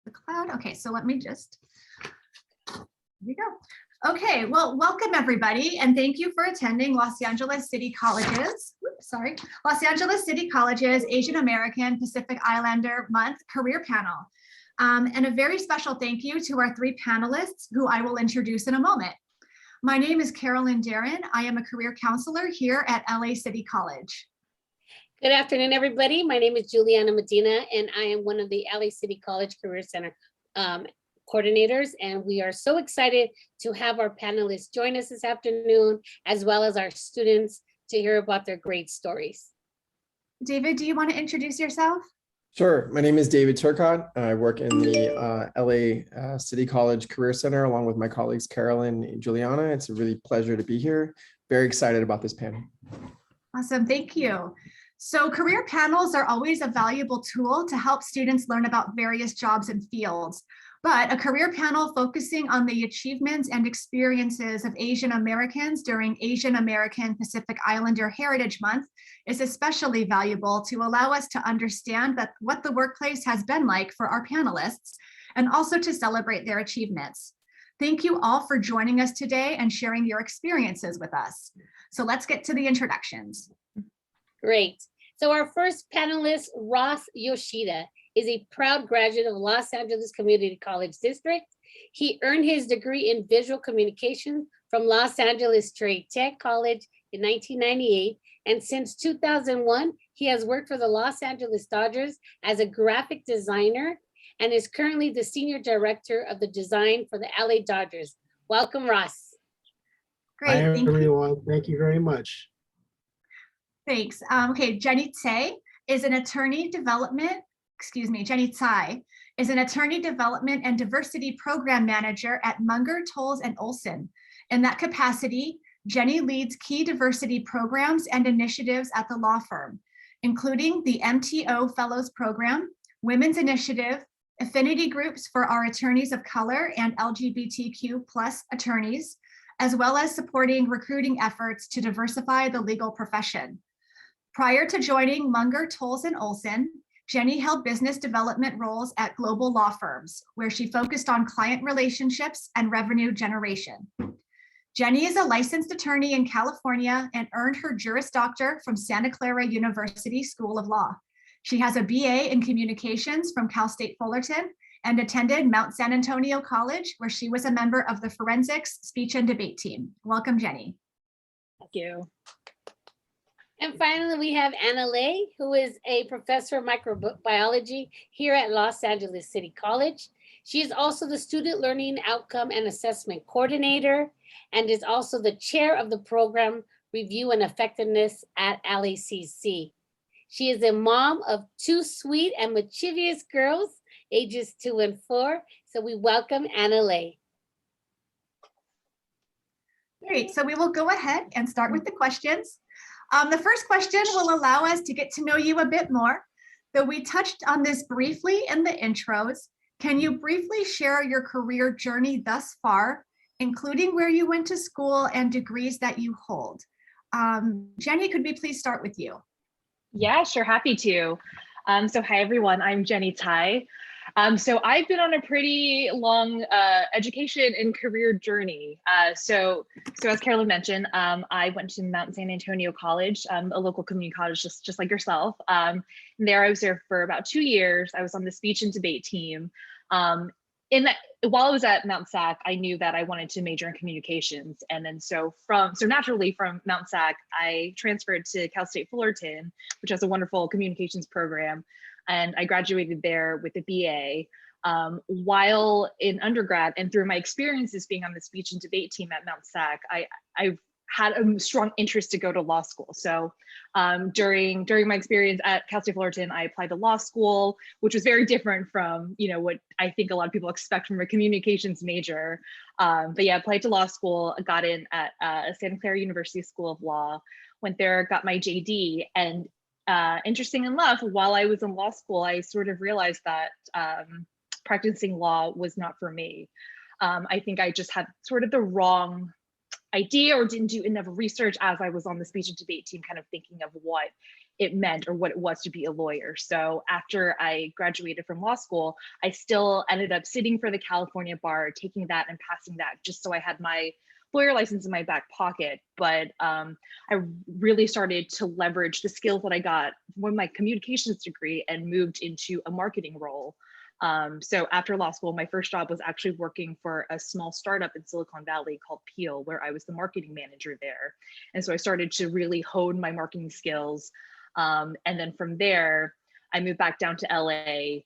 the cloud. Okay, so let me just, here we go. Okay, well, welcome everybody, and thank you for attending Los Angeles City College's, Los Angeles City College's Asian American Pacific Islander Month Career Panel. And a very special thank you to our three panelists who I will introduce in a moment. My name is Carolyn Darren. I am a career counselor here at LA City College. Good afternoon, everybody. My name is Juliana Medina, and I am one of the LA City College Career Center coordinators. And we are so excited to have our panelists join us this afternoon, as well as our students, to hear about their great stories. David, do you want to introduce yourself? Sure. My name is David Turcott. I work in the LA City College Career Center along with my colleagues Carolyn and Juliana. It's a really pleasure to be here. Very excited about this panel. Awesome. Thank you. So career panels are always a valuable tool to help students learn about various jobs and fields. But a career panel focusing on the achievements and experiences of Asian Americans during Asian American Pacific Islander Heritage Month is especially valuable to allow us to understand what the workplace has been like for our panelists, and also to celebrate their achievements. Thank you all for joining us today and sharing your experiences with us. So let's get to the introductions. Great. So our first panelist, Ross Yoshida, is a proud graduate of Los Angeles Community College District. He earned his degree in visual communication from Los Angeles Trade Tech College in 1998. And since 2001, he has worked for the Los Angeles Dodgers as a graphic designer and is currently the senior director of the design for the LA Dodgers. Welcome, Ross. Great. Hi, Thank everyone. you. Thank you very much. Thanks. Okay, Jenny Tsay is an Jenny Tsay is an attorney development and diversity program manager at Munger, Tolles & Olson. In that capacity, Jenny leads key diversity programs and initiatives at the law firm, including the MTO Fellows Program, Women's Initiative, affinity groups for our attorneys of color and LGBTQ+ attorneys, as well as supporting recruiting efforts to diversify the legal profession. Prior to joining Munger, Tolles & Olson, Jenny held business development roles at global law firms, where she focused on client relationships and revenue generation. Jenny is a licensed attorney in California and earned her Juris Doctor from Santa Clara University School of Law. She has a BA in communications from Cal State Fullerton and attended Mount San Antonio College, where she was a member of the forensics speech and debate team. Welcome, Jenny. Thank you. And finally, we have Anna Lay, who is a professor of microbiology here at Los Angeles City College. She is also the Student Learning Outcome and Assessment Coordinator and is also the chair of the program Review and Effectiveness at LACC. She is a mom of two sweet and mischievous girls, ages 2 and 4. So we welcome Anna Lay. Great, so we will go ahead and start with the questions. The first question will allow us to get to know you a bit more. Though we touched on this briefly in the intros, can you briefly share your career journey thus far, including where you went to school and degrees that you hold? Jenny, could we please start with you? Yeah, sure, happy to. So hi, everyone, I'm Jenny Tsay. So I've been on a pretty long education and career journey. So as Carolyn mentioned, I went to Mount San Antonio College, a local community college, just like yourself. There I was there for about 2 years. I was on the speech and debate team. While I was at Mount SAC, I knew that I wanted to major in communications. And then so naturally from Mount SAC, I transferred to Cal State Fullerton, which has a wonderful communications program. And I graduated there with a BA. While in undergrad and through my experiences being on the speech and debate team at Mount SAC, I've had a strong interest to go to law school. So during my experience at Cal State Fullerton, I applied to law school, which was very different from what I think a lot of people expect from a communications major. But yeah, I applied to law school, got in at Santa Clara University School of Law, went there, got my JD, and interesting enough, while I was in law school, I sort of realized that practicing law was not for me. I think I just had sort of the wrong idea or didn't do enough research as I was on the speech and debate team, kind of thinking of what it meant or what it was to be a lawyer. So after I graduated from law school, I still ended up sitting for the California bar, taking that and passing that just so I had my lawyer license in my back pocket. But I really started to leverage the skills that I got from my communications degree and moved into a marketing role. So after law school, my first job was actually working for a small startup in Silicon Valley called Peel, where I was the marketing manager there. And so I started to really hone my marketing skills. And then from there, I moved back down to LA,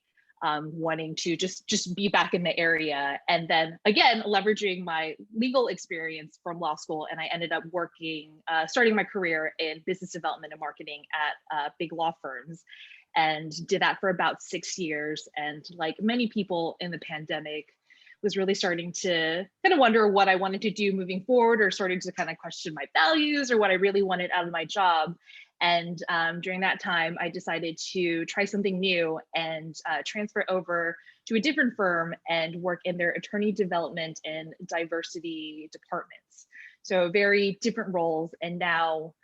wanting to just be back in the area. And then again, leveraging my legal experience from law school. And I ended up working, starting my career in business development and marketing at big law firms, and did that for about 6 years. And like many people in the pandemic, was really starting to kind of wonder what I wanted to do moving forward, or starting to kind of question my values or what I really wanted out of my job. And during that time, I decided to try something new and transfer over to a different firm and work in their attorney development and diversity departments. So very different roles. And now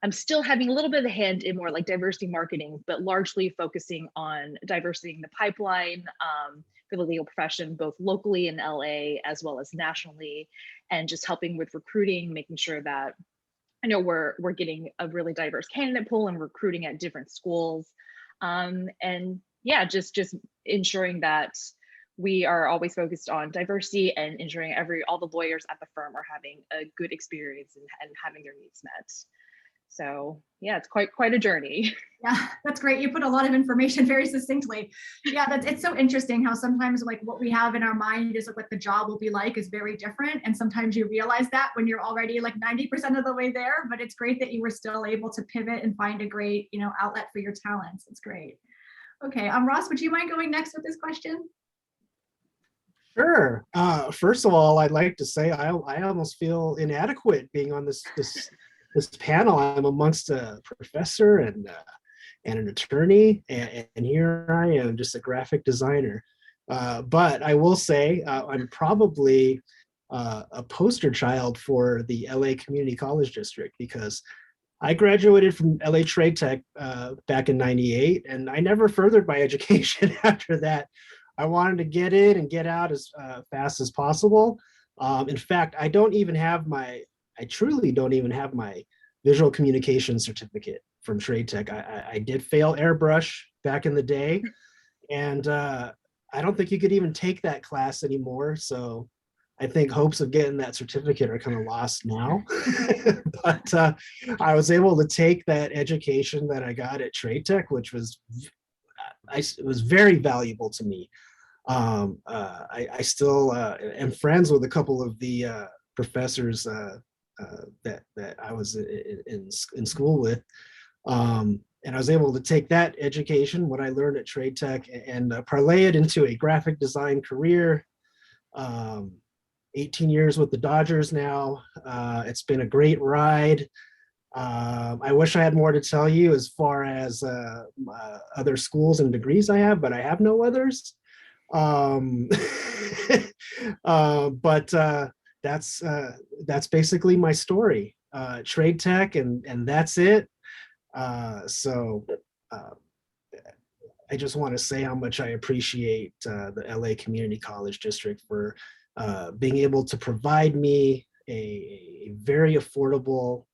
I'm still having a little bit of a hand in more like diversity marketing, but largely focusing on diversity in the pipeline for the legal profession, both locally in LA as well as nationally, and just helping with recruiting, making sure that I know we're getting a really diverse candidate pool and recruiting at different schools. And yeah, just ensuring that we are always focused on diversity and ensuring all the lawyers at the firm are having a good experience and having their needs met. So yeah, it's quite a journey. Yeah, that's great. You put a lot of information very succinctly. Yeah, it's so interesting how sometimes like what we have in our mind is like what the job will be like is very different. And sometimes you realize that when you're already like 90% of the way there, but it's great that you were still able to pivot and find a great, outlet for your talents. It's great. Okay, Ross, would you mind going next with this question? Sure. First of all, I'd like to say I almost feel inadequate being on this panel. I'm amongst a professor and an attorney, and here I am, just a graphic designer. But I will say I'm probably a poster child for the LA Community College District, because I graduated from LA Trade Tech back in '98, and I never furthered my education after that. I wanted to get in and get out as fast as possible. In fact, I truly don't even have my visual communication certificate from Trade Tech. I did fail airbrush back in the day, and I don't think you could even take that class anymore. So I think hopes of getting that certificate are kind of lost now. But I was able to take that education that I got at Trade Tech, which was it was very valuable to me. I still am friends with a couple of the professors that I was in school with, and I was able to take that education, what I learned at Trade Tech, and parlay it into a graphic design career. 18 years with the Dodgers now. It's been a great ride. I wish I had more to tell you as far as other schools and degrees I have, but I have no others. But that's basically my story. Trade Tech, and that's it. So I just want to say how much I appreciate the LA Community College District for being able to provide me a very affordable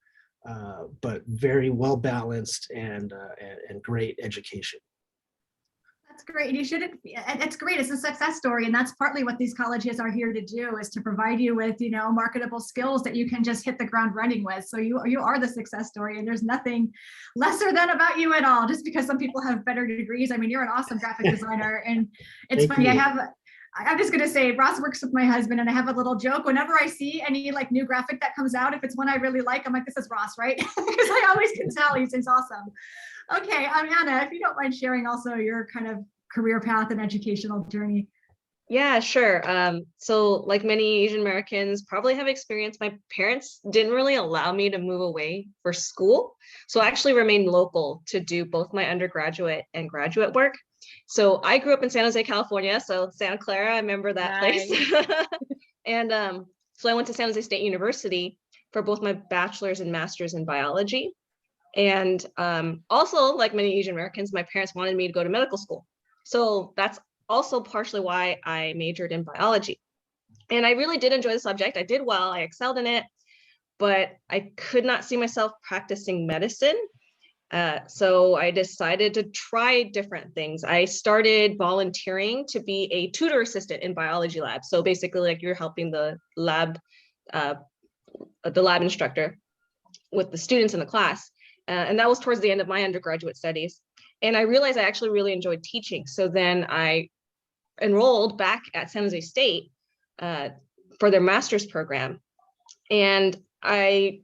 but very well balanced and great education. That's great. You shouldn't. It's great. It's a success story, and that's partly what these colleges are here to do, is to provide you with, marketable skills that you can just hit the ground running with. So you are the success story, and there's nothing lesser than about you at all. Just because some people have better degrees, I mean, you're an awesome graphic designer, and it's funny. I'm just gonna say, Ross works with my husband, and I have a little joke. Whenever I see any like new graphic that comes out, if it's one I really like, I'm like, this is Ross, right? Because I always can tell he's awesome. Okay, Anna, if you don't mind sharing also your kind of career path and educational journey. Yeah, sure. So like many Asian Americans probably have experienced, my parents didn't really allow me to move away for school. So I actually remained local to do both my undergraduate and graduate work. So I grew up in San Jose, California. So Santa Clara, I remember that place. And so I went to San Jose State University for both my bachelor's and master's in biology. And also, like many Asian Americans, my parents wanted me to go to medical school. So that's also partially why I majored in biology. And I really did enjoy the subject. I did well, I excelled in it, but I could not see myself practicing medicine. So I decided to try different things. I started volunteering to be a tutor assistant in biology lab. So basically, like, you're helping the lab instructor with the students in the class. And that was towards the end of my undergraduate studies. And I realized I actually really enjoyed teaching. So then I enrolled back at San Jose State for their master's program. And I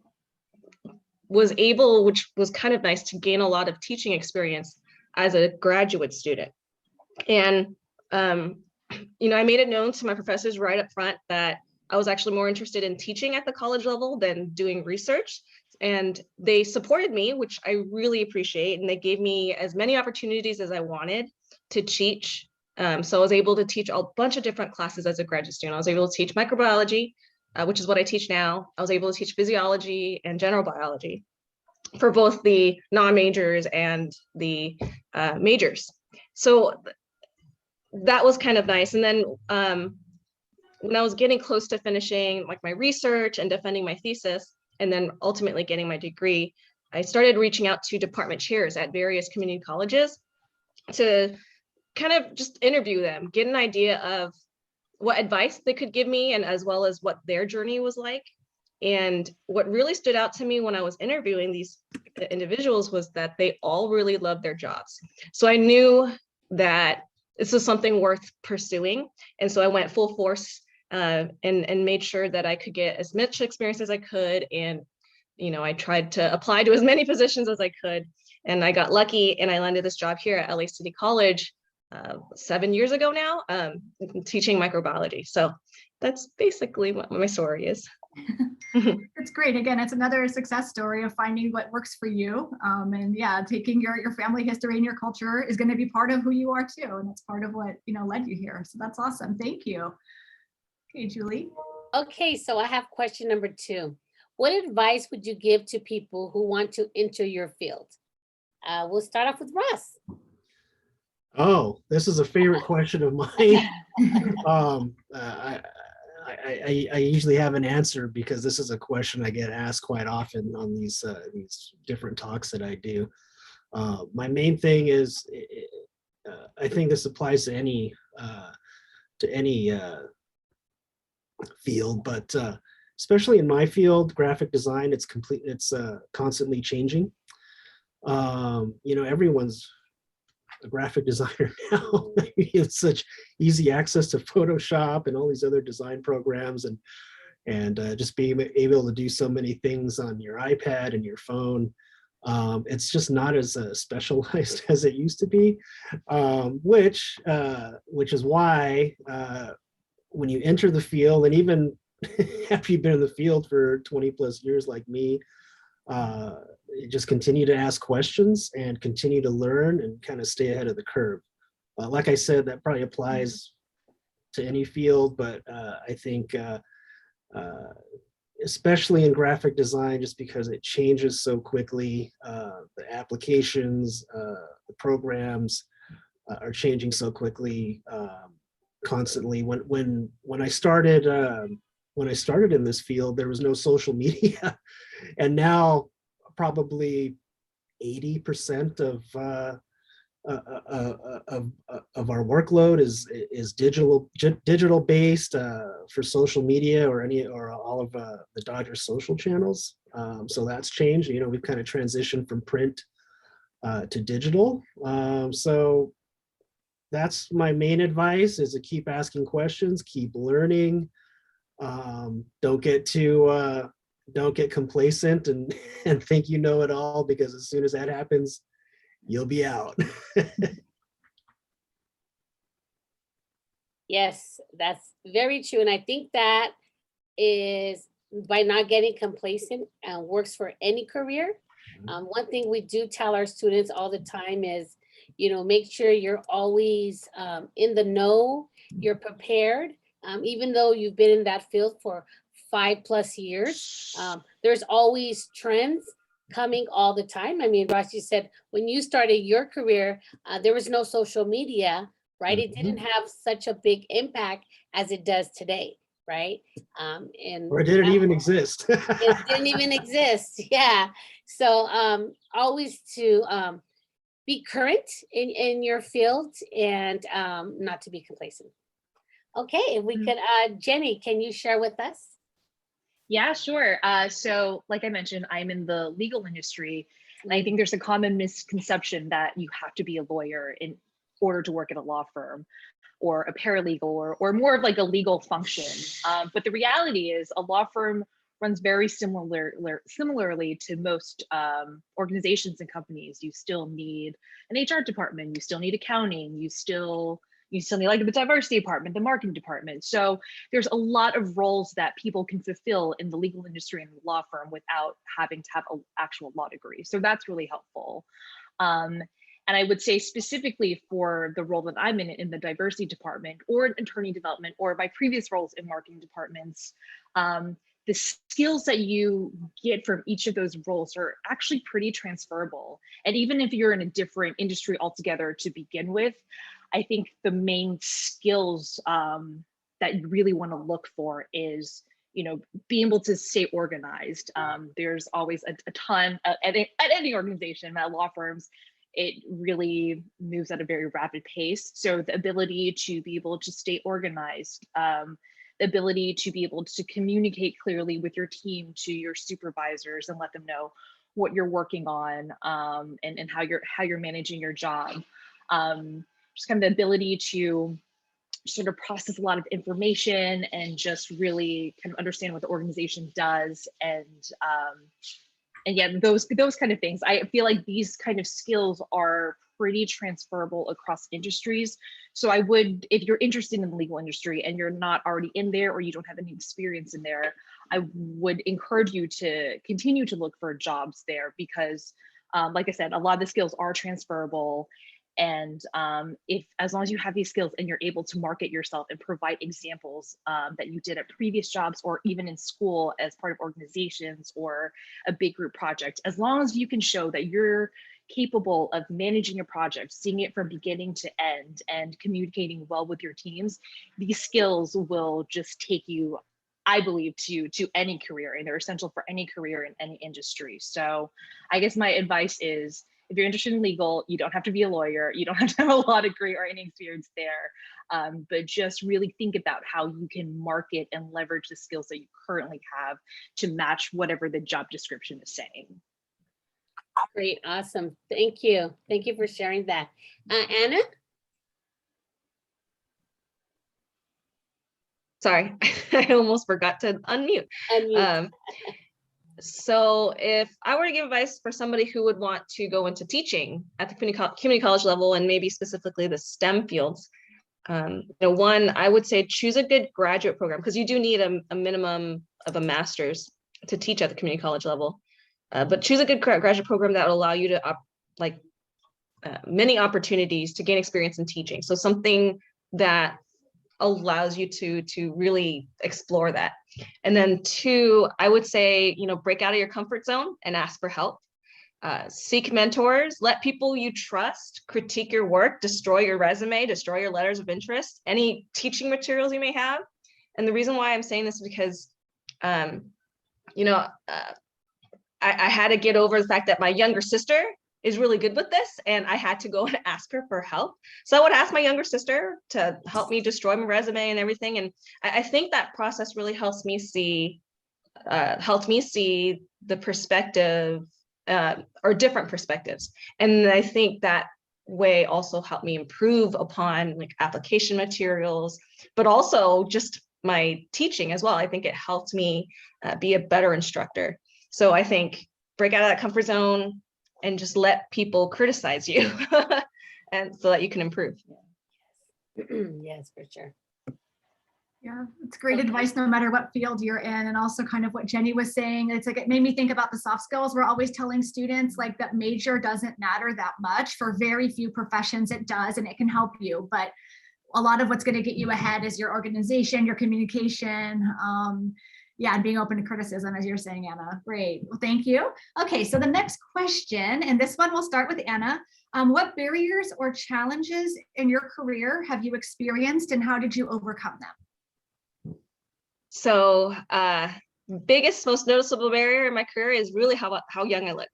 was able, which was kind of nice, to gain a lot of teaching experience as a graduate student. And, you know, I made it known to my professors right up front that I was actually more interested in teaching at the college level than doing research. And they supported me, which I really appreciate. And they gave me as many opportunities as I wanted to teach. So I was able to teach a bunch of different classes as a graduate student. I was able to teach microbiology, which is what I teach now. I was able to teach physiology and general biology for both the non-majors and the majors. So that was kind of nice. And then when I was getting close to finishing like my research and defending my thesis, and then ultimately getting my degree, I started reaching out to department chairs at various community colleges to kind of just interview them, get an idea of what advice they could give me, and as well as what their journey was like. And what really stood out to me when I was interviewing these individuals was that they all really loved their jobs. So I knew that this was something worth pursuing. And so I went full force and made sure that I could get as much experience as I could. And, you know, I tried to apply to as many positions as I could. And I got lucky and I landed this job here at LA City College 7 years ago now, teaching microbiology. So that's basically what my story is. It's great. Again, it's another success story of finding what works for you. And yeah, taking your family history and your culture is going to be part of who you are too. And it's part of what, you know, led you here. So that's awesome. Thank you. Okay, Julie. Okay, so I have question number 2. What advice would you give to people who want to enter your field? We'll start off with Russ. Oh, this is a favorite question of mine. I usually have an answer because this is a question I get asked quite often on these different talks that I do. My main thing is, I think this applies to any field, but especially in my field, graphic design, it's constantly changing. You know, everyone's a graphic designer now. It's such easy access to Photoshop and all these other design programs, and just being able to do so many things on your iPad and your phone. It's just not as specialized as it used to be, which is why when you enter the field, and even after you've been in the field for 20 plus years like me, just continue to ask questions and continue to learn and kind of stay ahead of the curve. Like I said, that probably applies to any field, but I think especially in graphic design, just because it changes so quickly, the applications, the programs are changing so quickly, constantly. When I started in this field, there was no social media, and now probably 80% of our workload is digital based for social media or all of the Dodgers social channels. So that's changed. You know, we've kind of transitioned from print to digital. So that's my main advice, is to keep asking questions, keep learning. Don't get complacent and think you know it all, because as soon as that happens, you'll be out. Yes, that's very true. And I think that is by not getting complacent works for any career. One thing we do tell our students all the time is, you know, make sure you're always in the know, you're prepared. Even though you've been in that field for 5+ years, there's always trends coming all the time. I mean, Ross, you said when you started your career, there was no social media, right? It didn't have such a big impact as it does today, right? And Or did it even exist? it didn't even exist. Yeah. So always to be current in your field and not to be complacent. Okay, if we could, Jenny, can you share with us? Yeah, sure. So like I mentioned, I'm in the legal industry, and I think there's a common misconception that you have to be a lawyer in order to work at a law firm or a paralegal or more of like a legal function. But the reality is a law firm runs very similarly to most organizations and companies. You still need an HR department, you still need accounting, you still need like the diversity department, the marketing department. So there's a lot of roles that people can fulfill in the legal industry and the law firm without having to have an actual law degree. So that's really helpful. And I would say specifically for the role that I'm in the diversity department or in attorney development or my previous roles in marketing departments, the skills that you get from each of those roles are actually pretty transferable. And even if you're in a different industry altogether to begin with, I think the main skills that you really want to look for is, being able to stay organized. There's always a ton at any organization, at law firms, it really moves at a very rapid pace. So the ability to be able to stay organized, the ability to be able to communicate clearly with your team to your supervisors and let them know what you're working on, and how you're managing your job. Just kind of the ability to sort of process a lot of information and just really kind of understand what the organization does, and yeah, those kind of things. I feel like these kind of skills are pretty transferable across industries. So I would, if you're interested in the legal industry and you're not already in there or you don't have any experience in there, I would encourage you to continue to look for jobs there because, like I said, a lot of the skills are transferable. And as long as you have these skills and you're able to market yourself and provide examples that you did at previous jobs or even in school as part of organizations or a big group project, as long as you can show that you're capable of managing a project, seeing it from beginning to end and communicating well with your teams, these skills will just take you, I believe, to any career, and they're essential for any career in any industry. So I guess my advice is, if you're interested in legal, you don't have to be a lawyer. You don't have to have a law degree or any experience there, but just really think about how you can market and leverage the skills that you currently have to match whatever the job description is saying. Great, awesome. Thank you. Thank you for sharing that. Anna? Sorry, I almost forgot to unmute. So if I were to give advice for somebody who would want to go into teaching at the community college level and maybe specifically the STEM fields, one, I would say choose a good graduate program because you do need a minimum of a master's to teach at the community college level. But choose a good graduate program that will allow you to many opportunities to gain experience in teaching. So something that allows you to really explore that. And then two, I would say, break out of your comfort zone and ask for help. Seek mentors, let people you trust critique your work, destroy your resume, destroy your letters of interest, any teaching materials you may have. And the reason why I'm saying this is because, I had to get over the fact that my younger sister is really good with this, and I had to go and ask her for help. So I would ask my younger sister to help me destroy my resume and everything. And I think that process really helped me see the perspective or different perspectives. And I think that way also helped me improve upon like application materials, but also just my teaching as well. I think it helped me be a better instructor. So I think break out of that comfort zone and just let people criticize you and so that you can improve. Yes, for sure. Yeah, it's great advice no matter what field you're in. And also kind of what Jenny was saying, it's like, it made me think about the soft skills. We're always telling students like that major doesn't matter that much. For very few professions it does, and it can help you. But a lot of what's going to get you ahead is your organization, your communication, Yeah, and being open to criticism, as you're saying, Anna. Great. Well, thank you. Okay, so the next question, and this one will start with Anna. What barriers or challenges in your career have you experienced, and how did you overcome them? So biggest, most noticeable barrier in my career is really how young I look.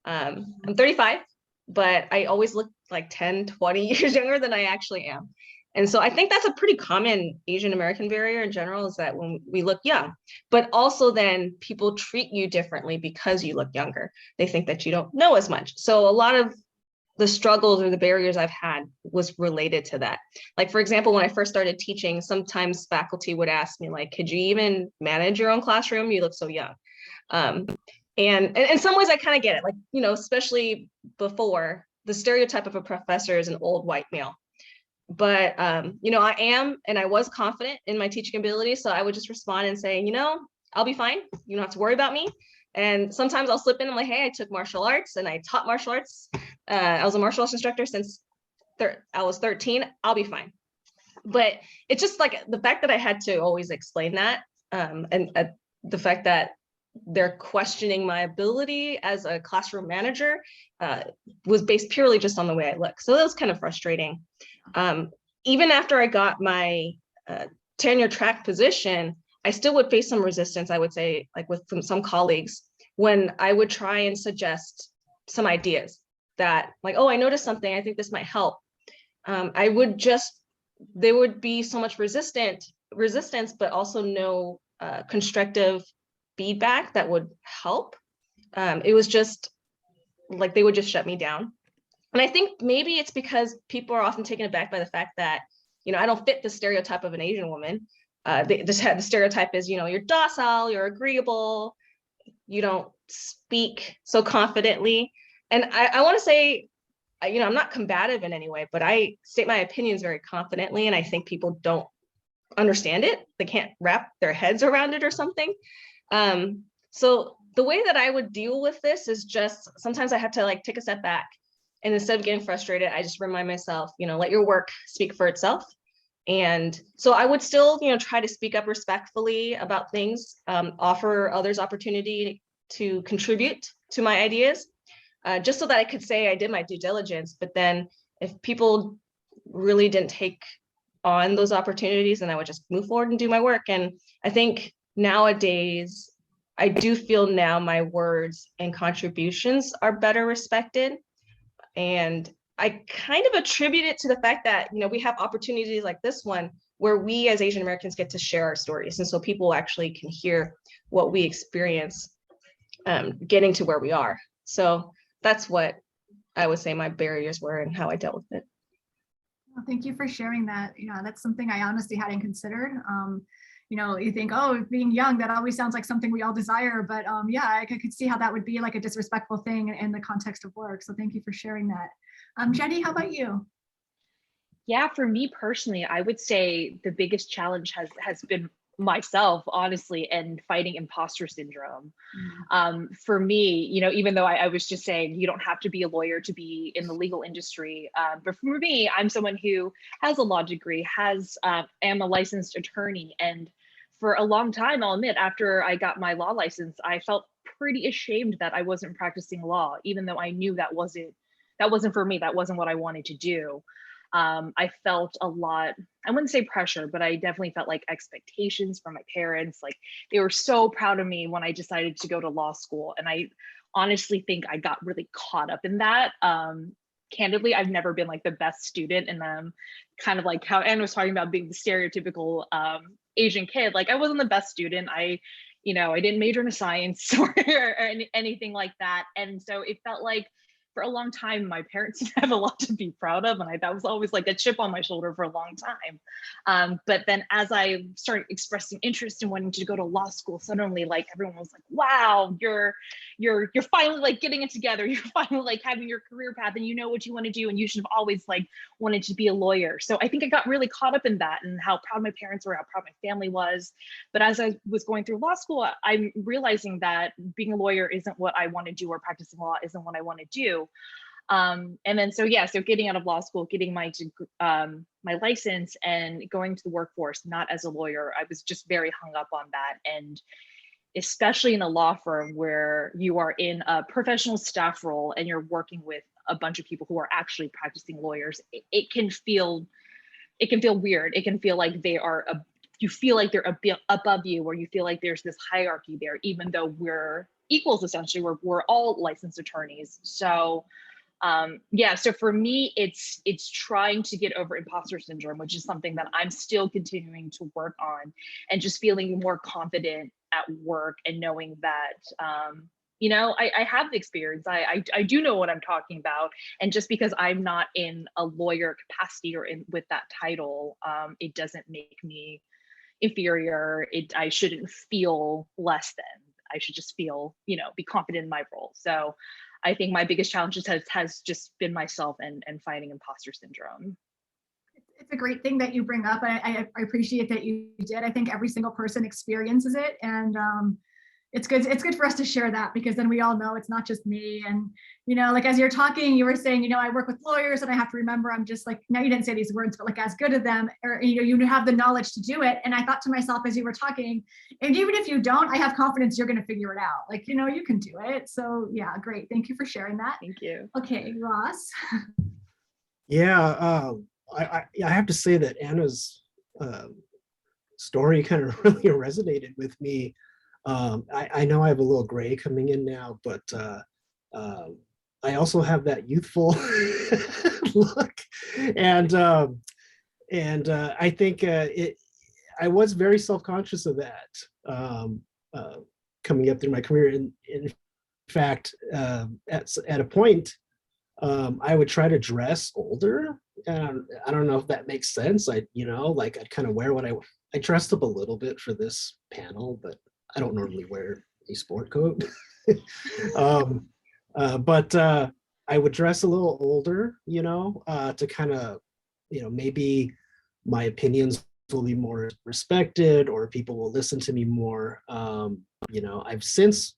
I'm 35, but I always look like 10, 20 years younger than I actually am. And so I think that's a pretty common Asian American barrier in general, is that when we look young, but also then people treat you differently because you look younger. They think that you don't know as much. So a lot of the struggles or the barriers I've had was related to that. Like, for example, when I first started teaching, sometimes faculty would ask me, like, could you even manage your own classroom? You look so young. And in some ways I kind of get it, like, you know, especially before, the stereotype of a professor is an old white male. But, you know, I was confident in my teaching ability. So I would just respond and say, you know, I'll be fine. You don't have to worry about me. And sometimes I'll slip in, I'm like, hey, I took martial arts and I taught martial arts. I was a martial arts instructor since I was 13. I'll be fine. But it's just like the fact that I had to always explain that, and the fact that they're questioning my ability as a classroom manager was based purely just on the way I look. So that was kind of frustrating. Even after I got my tenure track position, I still would face some resistance, I would say, like from some colleagues, when I would try and suggest some ideas that, like, oh, I noticed something, I think this might help. There would be so much resistance, but also no constructive feedback that would help. It was just like they would just shut me down. And I think maybe it's because people are often taken aback by the fact that, you know, I don't fit the stereotype of an Asian woman. The stereotype is, you know, you're docile, you're agreeable, you don't speak so confidently. And I want to say, you know, I'm not combative in any way, but I state my opinions very confidently. And I think people don't understand it. They can't wrap their heads around it or something. So the way that I would deal with this is just, sometimes I have to like take a step back, and instead of getting frustrated, I just remind myself, you know, let your work speak for itself. And so I would still, you know, try to speak up respectfully about things, offer others opportunity to contribute to my ideas, just so that I could say I did my due diligence. But then if people really didn't take on those opportunities, then I would just move forward and do my work. And I think nowadays, I do feel now my words and contributions are better respected. And I kind of attribute it to the fact that, you know, we have opportunities like this one where we as Asian Americans get to share our stories. And so people actually can hear what we experience getting to where we are. So that's what I would say my barriers were and how I dealt with it. Well, thank you for sharing that. You know, that's something I honestly hadn't considered. You know, you think, oh, being young, that always sounds like something we all desire. But yeah, I could see how that would be like a disrespectful thing in the context of work. So thank you for sharing that. Jenny, how about you? Yeah, for me personally, I would say the biggest challenge has been myself, honestly, and fighting imposter syndrome. For me, you know, even though I was just saying you don't have to be a lawyer to be in the legal industry, but for me, I'm someone who has a law degree, am a licensed attorney, and for a long time, I'll admit, after I got my law license, I felt pretty ashamed that I wasn't practicing law, even though I knew that wasn't for me, that wasn't what I wanted to do. I felt a lot, I wouldn't say pressure, but I definitely felt like expectations from my parents. Like they were so proud of me when I decided to go to law school. And I honestly think I got really caught up in that. Candidly, I've never been like the best student, and kind of like how Anne was talking about being the stereotypical Asian kid. Like I wasn't the best student. I didn't major in science or anything like that. And so it felt like for a long time, my parents didn't have a lot to be proud of. And that was always like a chip on my shoulder for a long time. But then as I started expressing interest in wanting to go to law school, suddenly like everyone was like, wow, you're finally like getting it together. You're finally like having your career path and you know what you want to do. And you should have always like wanted to be a lawyer. So I think I got really caught up in that and how proud my parents were, how proud my family was. But as I was going through law school, I'm realizing that being a lawyer isn't what I want to do, or practicing law isn't what I want to do. And then so getting out of law school, getting my license and going to the workforce, not as a lawyer, I was just very hung up on that. And especially in a law firm where you are in a professional staff role and you're working with a bunch of people who are actually practicing lawyers, it can feel weird. It can feel like you feel like they're above you, or you feel like there's this hierarchy there, even though we're equals, essentially. We're all licensed attorneys. So yeah, so for me, it's trying to get over imposter syndrome, which is something that I'm still continuing to work on, and just feeling more confident at work and knowing that, you know, I have the experience. I do know what I'm talking about. And just because I'm not in a lawyer capacity or with that title, it doesn't make me inferior. I shouldn't feel less than. I should just feel, you know, be confident in my role. So I think my biggest challenge has just been myself and fighting imposter syndrome. It's a great thing that you bring up. I appreciate that you did. I think every single person experiences it, and it's good for us to share that, because then we all know it's not just me. And, you know, like as you're talking, you were saying, you know, I work with lawyers and I have to remember I'm just like, no, you didn't say these words, but like as good as them, or, you know, you have the knowledge to do it. And I thought to myself as you were talking, and even if you don't, I have confidence you're going to figure it out. Like, you know, you can do it. So yeah, great. Thank you for sharing that. Thank you. Okay, Ross. Yeah, I have to say that Anna's story kind of really resonated with me. I know I have a little gray coming in now, but I also have that youthful look, and I think I was very self-conscious of that coming up through my career. In fact, at a point, I would try to dress older. I don't know if that makes sense. You know, like I'd kind of wear what I dressed up a little bit for this panel, but I don't normally wear a sport coat. But I would dress a little older, you know, to kind of, you know, maybe my opinions will be more respected, or people will listen to me more. You know, I've since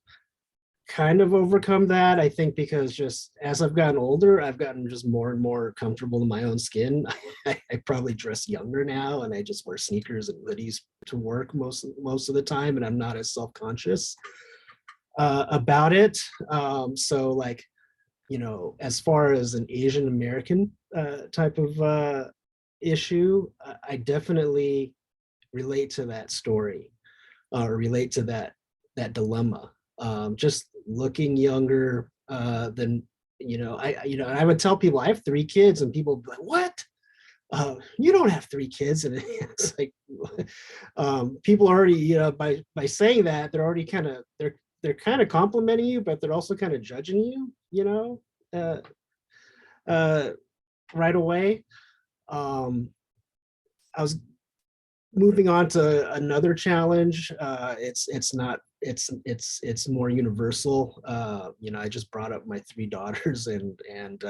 kind of overcome that, I think, because just as I've gotten older, I've gotten just more and more comfortable in my own skin. I probably dress younger now, and I just wear sneakers and hoodies to work most of the time, and I'm not as self-conscious about it. So like, you know, as far as an Asian American type of issue, I definitely relate to that story, or relate to that dilemma. Just looking younger than, you know, I would tell people I have 3 kids, and people would be like, what? You don't have 3 kids. And it's like, people already, you know, by saying that, they're already kind of, they're kind of complimenting you, but they're also kind of judging you, you know, right away. I was moving on to another challenge. It's more universal. You know, I just brought up my 3 daughters, and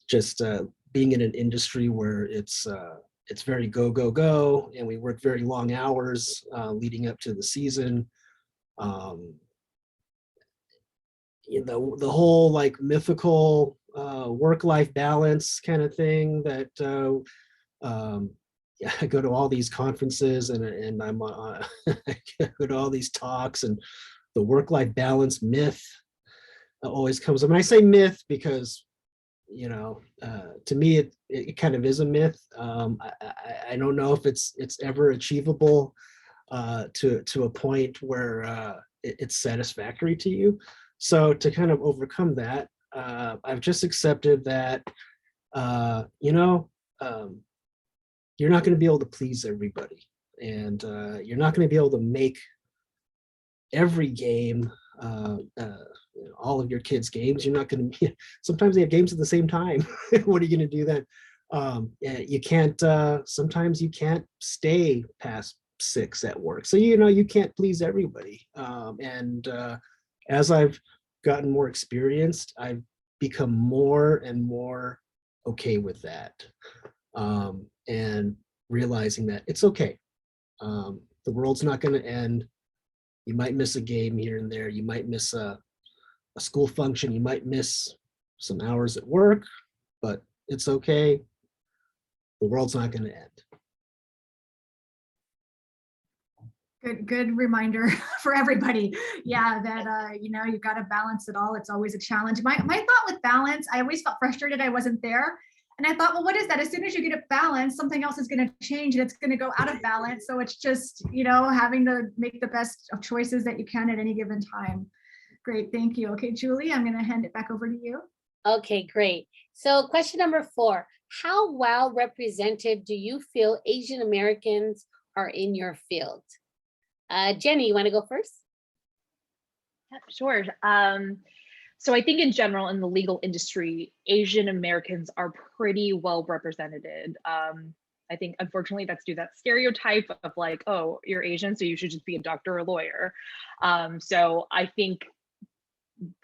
just being in an industry where it's very go go go, and we work very long hours leading up to the season. You know, the whole like mythical work-life balance kind of thing that yeah, I go to all these conferences, and I'm I go to all these talks, and the work-life balance myth always comes up. And I say myth because, you know, to me it kind of is a myth. I don't know if it's ever achievable to a point where it's satisfactory to you. So to kind of overcome that, I've just accepted that, you know, you're not going to be able to please everybody, and you're not going to be able to make every game, all of your kids' games. You're not going to be, sometimes they have games at the same time. What are you going to do then? You can't, sometimes you can't stay past 6 at work. So, you know, you can't please everybody. And as I've gotten more experienced, I've become more and more okay with that. And realizing that it's okay. The world's not going to end. You might miss a game here and there. You might miss a school function. You might miss some hours at work, but it's okay. The world's not going to end. Good reminder for everybody. Yeah, that you know, you've got to balance it all. It's always a challenge. My thought with balance, I always felt frustrated I wasn't there. And I thought, well, what is that? As soon as you get it balanced, something else is going to change and it's going to go out of balance. So it's just, you know, having to make the best of choices that you can at any given time. Great, thank you. Okay, Julie, I'm going to hand it back over to you. Okay, great. So question number 4, how well represented do you feel Asian Americans are in your field? Jenny, you want to go first? Yep, sure. So I think in general in the legal industry, Asian Americans are pretty well represented. I think unfortunately that's due to that stereotype of like, oh, you're Asian, so you should just be a doctor or a lawyer. So I think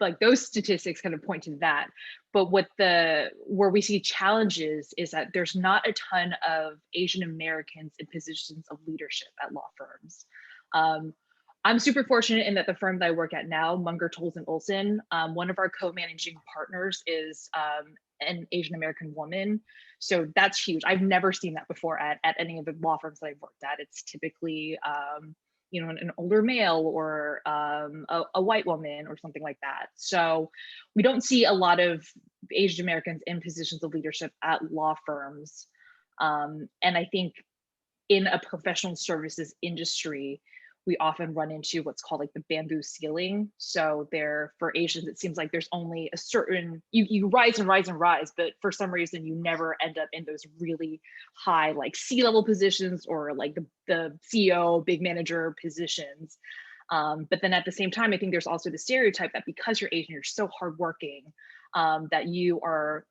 like those statistics kind of point to that. But where we see challenges is that there's not a ton of Asian Americans in positions of leadership at law firms. I'm super fortunate in that the firm that I work at now, Munger, Tolles and Olson, one of our co-managing partners is an Asian American woman. So that's huge. I've never seen that before at any of the law firms that I've worked at. It's typically you know, an older male or a white woman or something like that. So we don't see a lot of Asian Americans in positions of leadership at law firms. And I think in a professional services industry, we often run into what's called like the bamboo ceiling. So for Asians, it seems like there's only a certain, you rise and rise and rise, but for some reason you never end up in those really high like C-level positions or like the CEO, big manager positions. But then at the same time, I think there's also the stereotype that because you're Asian, you're so hardworking that you are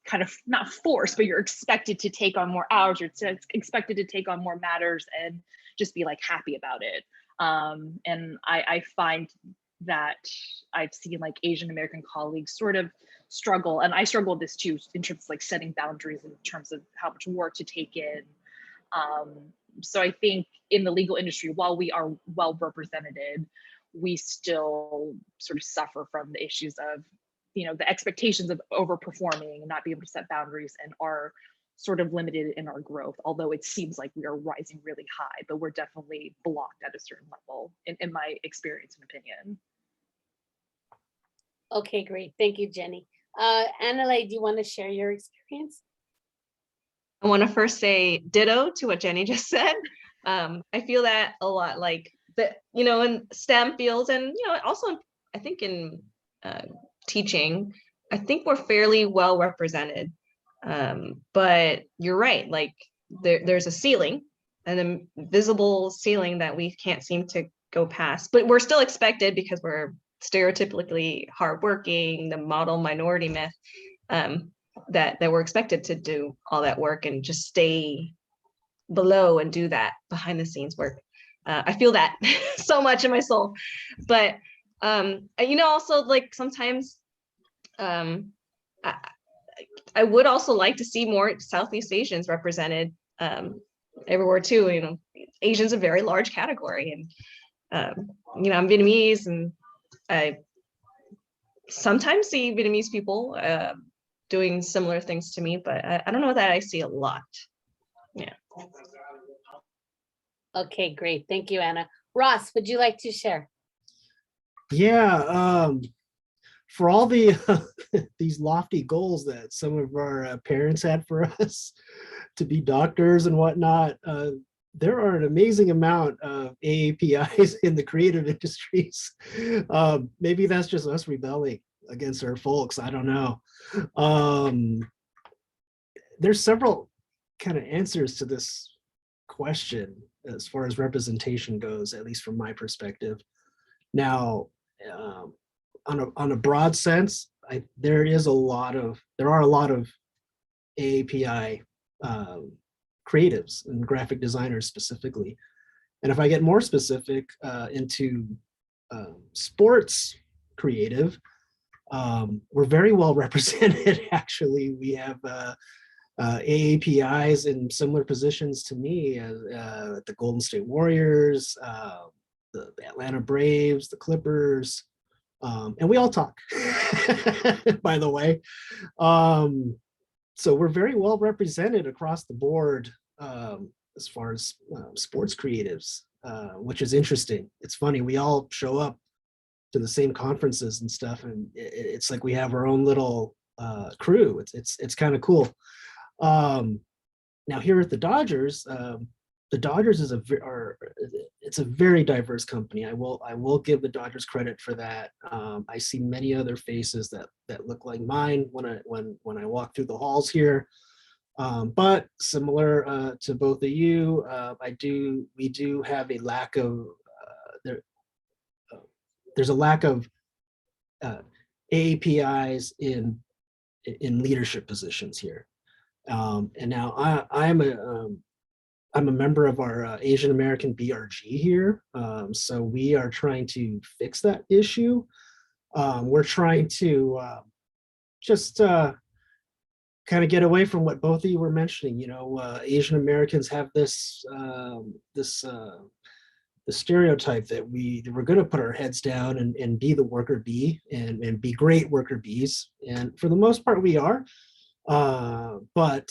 kind of not forced, but you're expected to take on more hours, or expected to take on more matters and just be like happy about it. And I find that I've seen like Asian American colleagues sort of struggle, and I struggle with this too, in terms of like setting boundaries in terms of how much work to take in. So I think in the legal industry, while we are well represented, we still sort of suffer from the issues of, you know, the expectations of overperforming and not being able to set boundaries, and are sort of limited in our growth, although it seems like we are rising really high, but we're definitely blocked at a certain level in my experience and opinion. Okay, great. Thank you, Jenny. Annalee, do you want to share your experience? I want to first say ditto to what Jenny just said. I feel that a lot, like that, you know, in STEM fields, and, you know, also I think in teaching, I think we're fairly well represented. But you're right, like there's a ceiling, an invisible ceiling that we can't seem to go past, but we're still expected because we're stereotypically hardworking, the model minority myth, that we're expected to do all that work and just stay below and do that behind the scenes work. I feel that so much in my soul. But you know, also like sometimes I would also like to see more Southeast Asians represented everywhere too. You know, Asian's a very large category, and you know, I'm Vietnamese, and I sometimes see Vietnamese people doing similar things to me, but I don't know that I see a lot. Yeah. Okay, great. Thank you, Anna. Ross, would you like to share? Yeah, for all the these lofty goals that some of our parents had for us to be doctors and whatnot, there are an amazing amount of AAPIs in the creative industries. Maybe that's just us rebelling against our folks. I don't know. There's several kind of answers to this question as far as representation goes, at least from my perspective. Now, on a broad sense, there are a lot of AAPI creatives and graphic designers specifically. And if I get more specific into sports creative, we're very well represented. Actually, we have AAPIs in similar positions to me, the Golden State Warriors, the Atlanta Braves, the Clippers, and we all talk, by the way. So we're very well represented across the board as far as sports creatives. which is interesting. It's funny, we all show up to the same conferences and stuff, and it's like we have our own little crew. It's kind of cool. Now here at the Dodgers is it's a very diverse company. I will give the Dodgers credit for that. I see many other faces that look like mine when I walk through the halls here. But similar to both of you, we do have a lack of there's a lack of AAPIs in leadership positions here. And now I'm a member of our Asian American BRG here. So we are trying to fix that issue. We're trying to just kind of get away from what both of you were mentioning. Asian Americans have this the stereotype that we're going to put our heads down and be the worker bee and be great worker bees. And for the most part, we are. But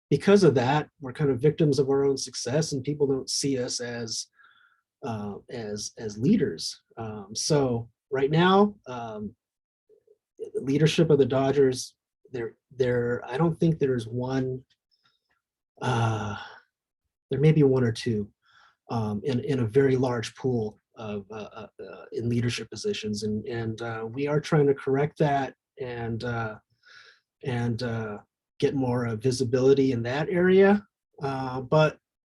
because of that, we're kind of victims of our own success, and people don't see us as leaders. So right now, the leadership of the Dodgers, I don't think there's one. There may be one or two in a very large pool of in leadership positions, and we are trying to correct that and get more visibility in that area. But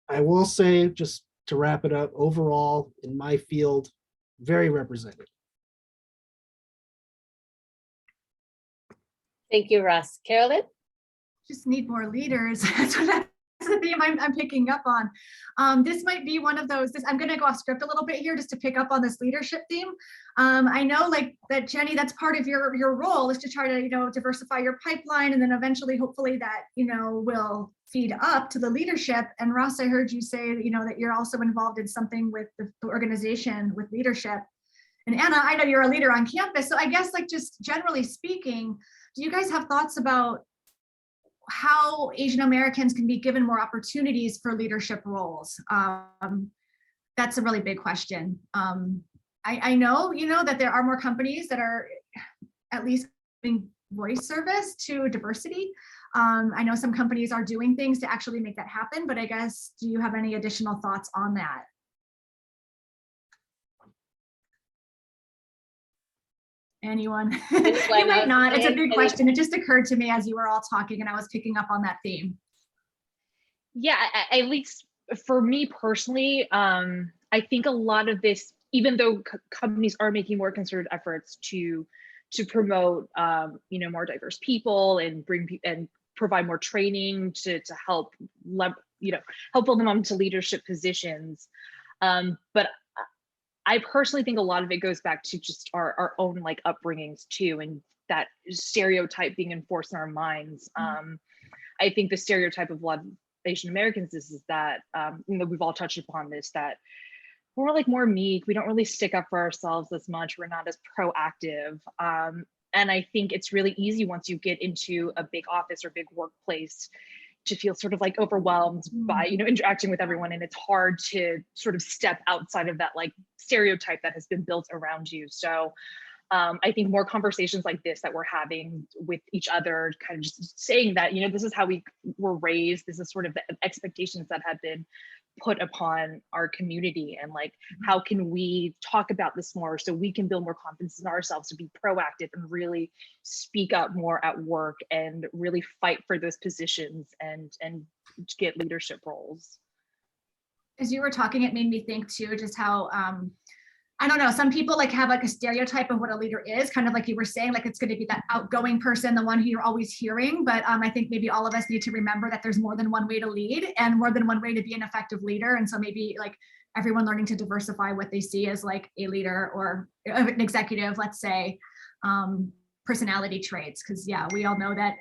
I will say, just to wrap it up, overall in my field, very represented. Thank you, Russ. Carolyn? Just need more leaders. That's the theme I'm picking up on. This might be one of those, I'm going to go off script a little bit here just to pick up on this leadership theme. I know like that, Jenny, that's part of your role is to try to, diversify your pipeline, and then eventually, hopefully that, will feed up to the leadership. And Ross, I heard you say, that you're also involved in something with the organization with leadership. And Anna, I know you're a leader on campus. So I guess like just generally speaking, do you guys have thoughts about how Asian Americans can be given more opportunities for leadership roles? That's a really big question. I know, that there are more companies that are at least giving voice service to diversity. I know some companies are doing things to actually make that happen, but I guess, do you have any additional thoughts on that? Anyone? You might not. It's a big question. It just occurred to me as you were all talking and I was picking up on that theme. Yeah, at least for me personally, I think a lot of this, even though companies are making more concerted efforts to promote, more diverse people and and provide more training to help, help build them onto leadership positions. But I personally think a lot of it goes back to just our own like upbringings too, and that stereotype being enforced in our minds. I think the stereotype of a lot of Asian Americans is that, we've all touched upon this, that we're like more meek. We don't really stick up for ourselves as much. We're not as proactive. And I think it's really easy once you get into a big office or big workplace to feel sort of like overwhelmed by, interacting with everyone. And it's hard to sort of step outside of that like stereotype that has been built around you. So I think more conversations like this that we're having with each other, kind of just saying that, this is how we were raised. This is sort of the expectations that have been put upon our community, and like, how can we talk about this more so we can build more confidence in ourselves to be proactive and really speak up more at work and really fight for those positions and get leadership roles. As you were talking, it made me think too, just how, I don't know, some people like have like a stereotype of what a leader is, kind of like you were saying, like it's going to be that outgoing person, the one who you're always hearing. But I think maybe all of us need to remember that there's more than one way to lead and more than one way to be an effective leader. And so maybe like everyone learning to diversify what they see as like a leader or an executive, let's say, personality traits. Because yeah, we all know that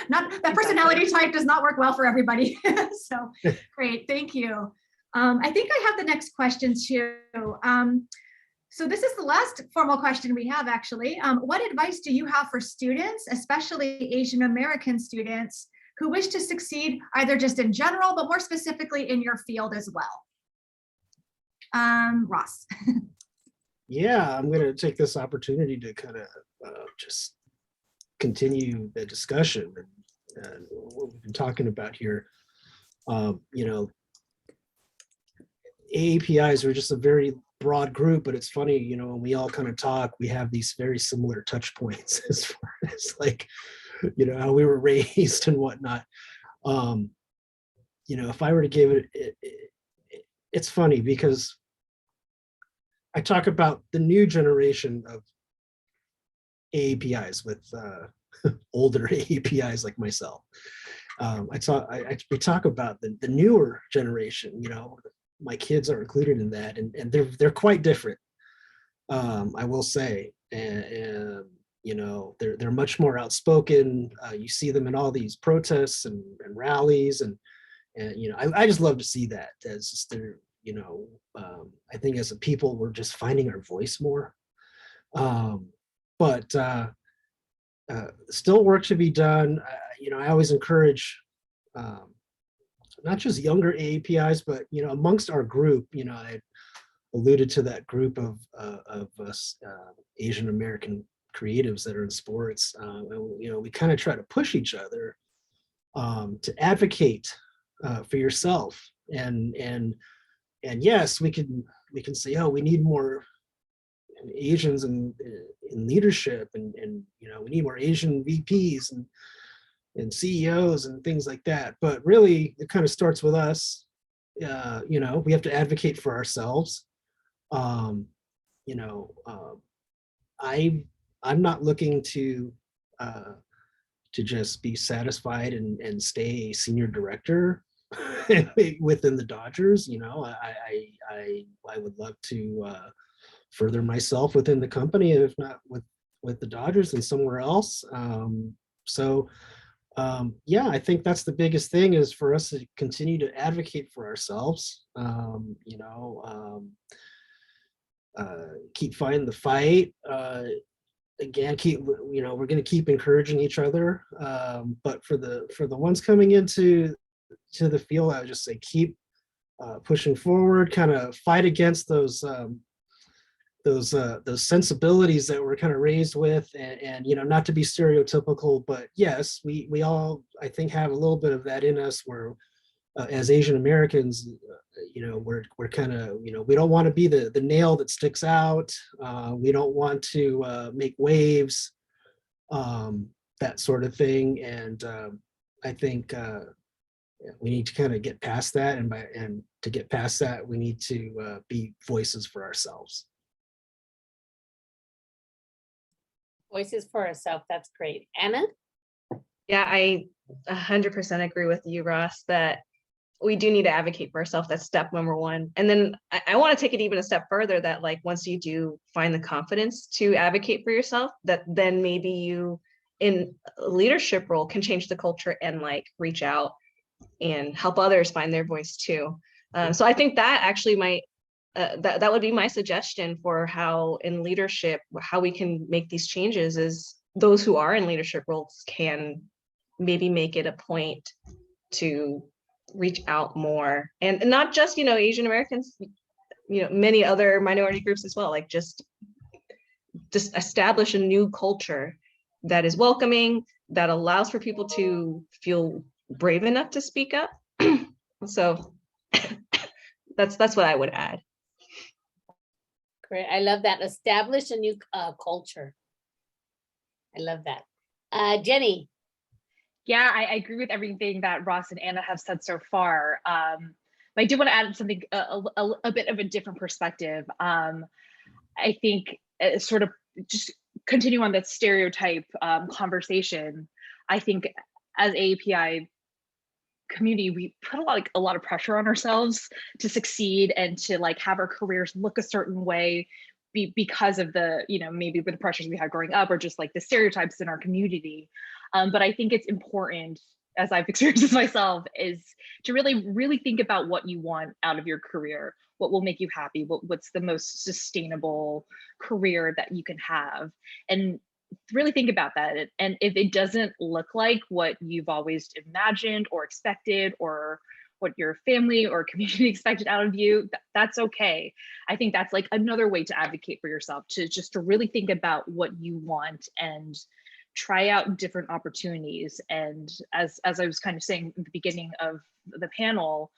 not that personality type does not work well for everybody. So great, thank you. I think I have the next question too. So this is the last formal question we have actually. What advice do you have for students, especially Asian American students, who wish to succeed either just in general, but more specifically in your field as well? Ross. Yeah, I'm going to take this opportunity to kind of just continue the discussion and what we've been talking about here. You know, AAPIs are just a very broad group, but it's funny, you know, when we all kind of talk, we have these very similar touch points as far as like, you know, how we were raised and whatnot. You know, if I were to give it's funny because I talk about the new generation of AAPIs with older AAPIs like myself. We talk about the newer generation, you know, my kids are included in that, and they're quite different. I will say, and you know, they're much more outspoken. You see them in all these protests and rallies, and you know, I just love to see that as just their, you know, I think as a people, we're just finding our voice more. But still work to be done. You know, I always encourage not just younger AAPIs, but, you know, amongst our group, you know, I alluded to that group of us Asian American creatives that are in sports. You know, we kind of try to push each other to advocate for yourself, and yes, we can say, oh, we need more Asians in leadership, and you know, we need more Asian VPs and CEOs and things like that. But really, it kind of starts with us. You know, we have to advocate for ourselves. You know, I'm not looking to just be satisfied and stay a senior director within the Dodgers. You know, I would love to further myself within the company, if not with the Dodgers and somewhere else. Yeah, I think that's the biggest thing, is for us to continue to advocate for ourselves. You know, keep fighting the fight. Again, you know, we're going to keep encouraging each other. But for the ones coming into the field, I would just say keep pushing forward, kind of fight against those sensibilities that we're kind of raised with, and you know, not to be stereotypical, but yes, we all, I think, have a little bit of that in us, where as Asian Americans, you know, we're kind of, you know, we don't want to be the nail that sticks out. We don't want to make waves, that sort of thing. And I think we need to kind of get past that, and to get past that, we need to be voices for ourselves. Voices for ourselves. That's great. Anna? Yeah, I 100% agree with you, Ross, that we do need to advocate for ourselves. That's step number one. And then I want to take it even a step further, that like, once you do find the confidence to advocate for yourself, that then maybe you in a leadership role can change the culture and like reach out and help others find their voice too. So I think that actually might, that would be my suggestion for how in leadership, how we can make these changes, is those who are in leadership roles can maybe make it a point to reach out more, and not just, you know, Asian Americans, you know, many other minority groups as well, like just establish a new culture that is welcoming, that allows for people to feel brave enough to speak up. So that's what I would add. Great. I love that. Establish a new culture. I love that. Jenny. Yeah, I agree with everything that Ross and Anna have said so far. I do want to add something, a bit of a different perspective. I think sort of just continue on that stereotype conversation. I think as AAPI community, we put a lot of pressure on ourselves to succeed and to like have our careers look a certain way because of the, you know, maybe with the pressures we had growing up, or just like the stereotypes in our community. But I think it's important, as I've experienced this myself, is to really think about what you want out of your career, what will make you happy, what's the most sustainable career that you can have, and really think about that. And if it doesn't look like what you've always imagined or expected or what your family or community expected out of you, that's okay. I think that's like another way to advocate for yourself, to just to really think about what you want and try out different opportunities. And as I was kind of saying at the beginning of the panel,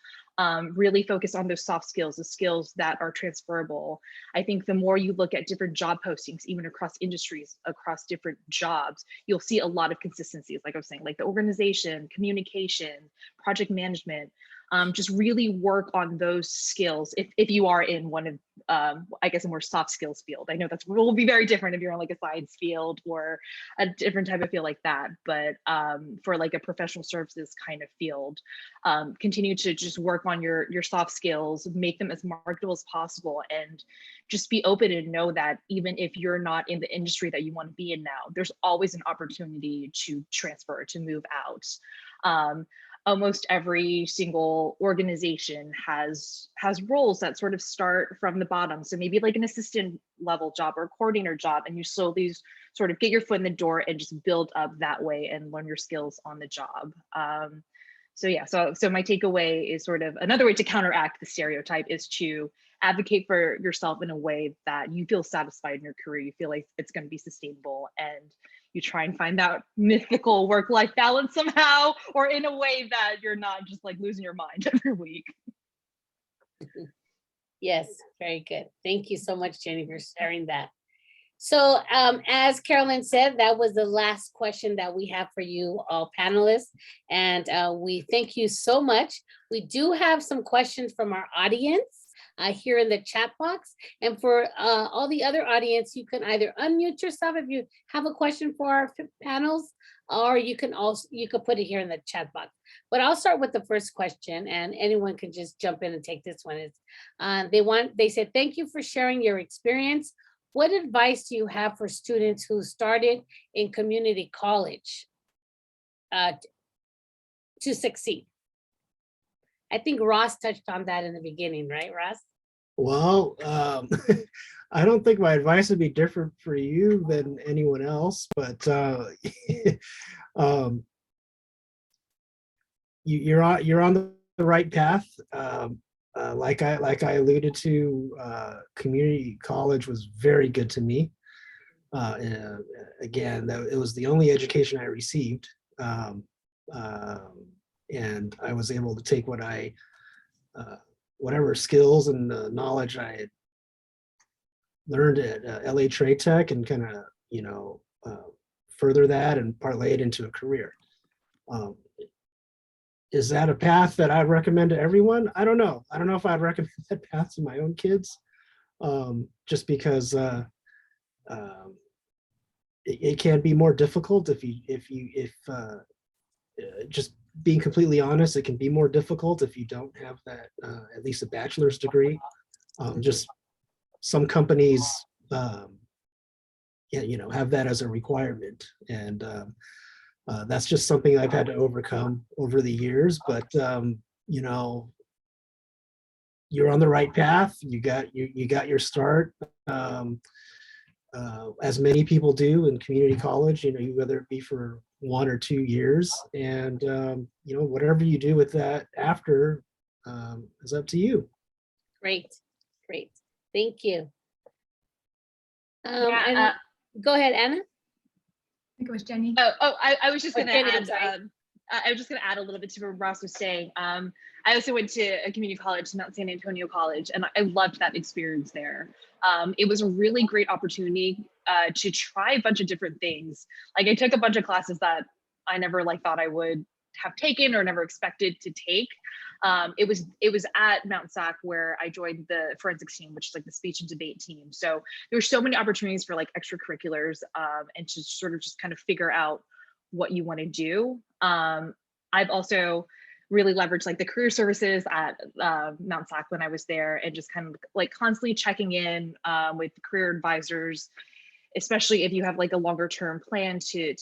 really focus on those soft skills, the skills that are transferable. I think the more you look at different job postings, even across industries, across different jobs, you'll see a lot of consistencies, like I was saying, like the organization, communication, project management. Just really work on those skills if you are in one of, I guess, a more soft skills field. I know that's will be very different if you're in like a science field or a different type of field like that. But for like a professional services kind of field, continue to just work on your soft skills, make them as marketable as possible, and just be open and know that even if you're not in the industry that you want to be in now, there's always an opportunity to transfer, to move out. Almost every single organization has roles that sort of start from the bottom. So maybe like an assistant level job or coordinator job, and you slowly sort of get your foot in the door and just build up that way and learn your skills on the job. So yeah, so my takeaway is sort of another way to counteract the stereotype is to advocate for yourself in a way that you feel satisfied in your career, you feel like it's going to be sustainable, and you try and find that mythical work-life balance somehow, or in a way that you're not just like losing your mind every week. Yes, very good. Thank you so much, Jenny, for sharing that. So as Carolyn said, that was the last question that we have for you all panelists. And we thank you so much. We do have some questions from our audience here in the chat box. And for all the other audience, you can either unmute yourself if you have a question for our panels, or you can put it here in the chat box. But I'll start with the first question, and anyone can just jump in and take this one. They said, thank you for sharing your experience. What advice do you have for students who started in community college to succeed? I think Ross touched on that in the beginning, right, Ross? Well, I don't think my advice would be different for you than anyone else, but you're on the right path. Like I alluded to, community college was very good to me. Again, it was the only education I received, and I was able to take whatever skills and knowledge I had learned at LA Trade Tech and kind of, further that and parlay it into a career. Is that a path that I'd recommend to everyone? I don't know. I don't know if I'd recommend that path to my own kids, just because it can be more difficult if just being completely honest, it can be more difficult if you don't have that at least a bachelor's degree. Just some companies, have that as a requirement, and that's just something I've had to overcome over the years. But you're on the right path. You got your start, as many people do in community college. Whether it be for 1 or 2 years, and whatever you do with that after is up to you. Great. Thank you. Yeah, go ahead, Anna. I think it was Jenny. I was just going to Jenny, I'm add. sorry. I was just going to add a little bit to what Ross was saying. I also went to a community college, Mount San Antonio College, and I loved that experience there. It was a really great opportunity to try a bunch of different things. Like I took a bunch of classes that I never thought I would have taken or never expected to take. It was at Mount SAC where I joined the forensics team, which is like the speech and debate team. So there were so many opportunities for like extracurriculars and to sort of just kind of figure out what you want to do. I've also really leveraged like the career services at Mount SAC when I was there, and just kind of like constantly checking in with career advisors especially if you have like a longer term plan to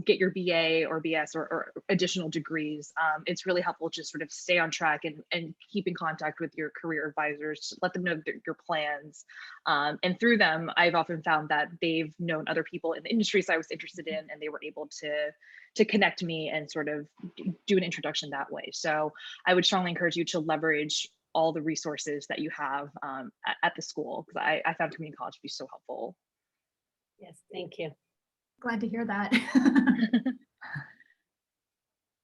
get your BA or BS or additional degrees. It's really helpful to sort of stay on track and keep in contact with your career advisors, to let them know your plans. And through them, I've often found that they've known other people in the industries I was interested in, and they were able to connect me and sort of do an introduction that way. So I would strongly encourage you to leverage all the resources that you have at the school, because I found community college to be so helpful. Yes, thank you. Glad to hear that.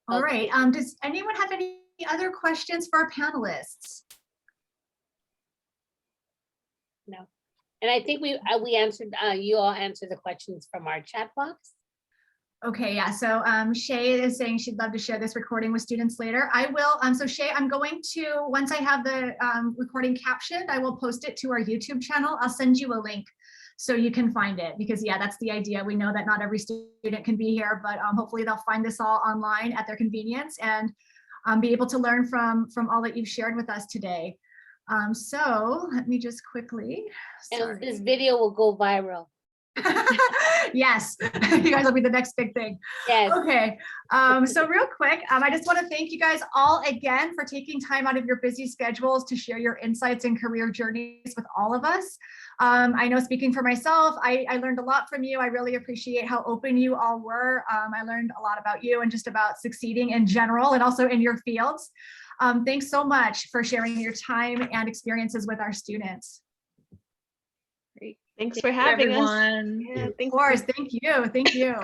All Okay. right. Does anyone have any other questions for our panelists? No. And I think we answered, you all answered the questions from our chat box. Okay, yeah, so Shay is saying she'd love to share this recording with students later. I will, so Shay, I'm going to, once I have the recording captioned, I will post it to our YouTube channel. I'll send you a link so you can find it, because yeah, that's the idea. We know that not every student can be here, but hopefully they'll find this all online at their convenience and be able to learn from all that you've shared with us today. So let me just quickly, And this video will go viral. yes, you guys will be the next big thing. Yes. Okay, so real quick, I just want to thank you guys all again for taking time out of your busy schedules to share your insights and career journeys with all of us. I know, speaking for myself, I learned a lot from you. I really appreciate how open you all were. I learned a lot about you and just about succeeding in general and also in your fields. Thanks so much for sharing your time and experiences with our students. Great. Thanks for having us. Everyone. Yeah, Of thank course, you. thank you.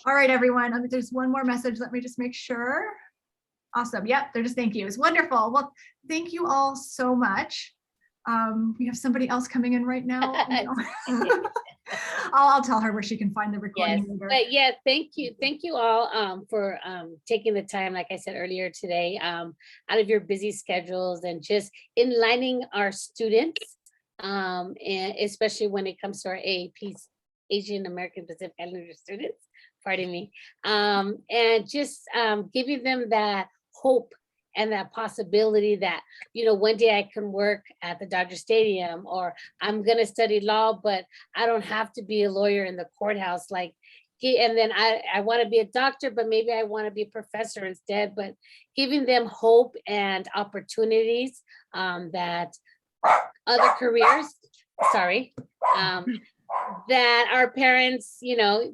All right, everyone, there's one more message. Let me just make sure. Awesome, yep, they're just thank yous. Wonderful, well, thank you all so much. We have somebody else coming in right now. I'll tell her where she can find the recording Yes, later. but yeah, thank you all for taking the time, like I said earlier today, out of your busy schedules and just enlightening our students, and especially when it comes to our AAPs, Asian American Pacific Islander students, pardon me, and just giving them that hope and that possibility that, you know, one day I can work at the Dodger Stadium, or I'm gonna study law, but I don't have to be a lawyer in the courthouse. Like, and then I want to be a doctor, but maybe I want to be a professor instead. But giving them hope and opportunities that other careers, that our parents, you know,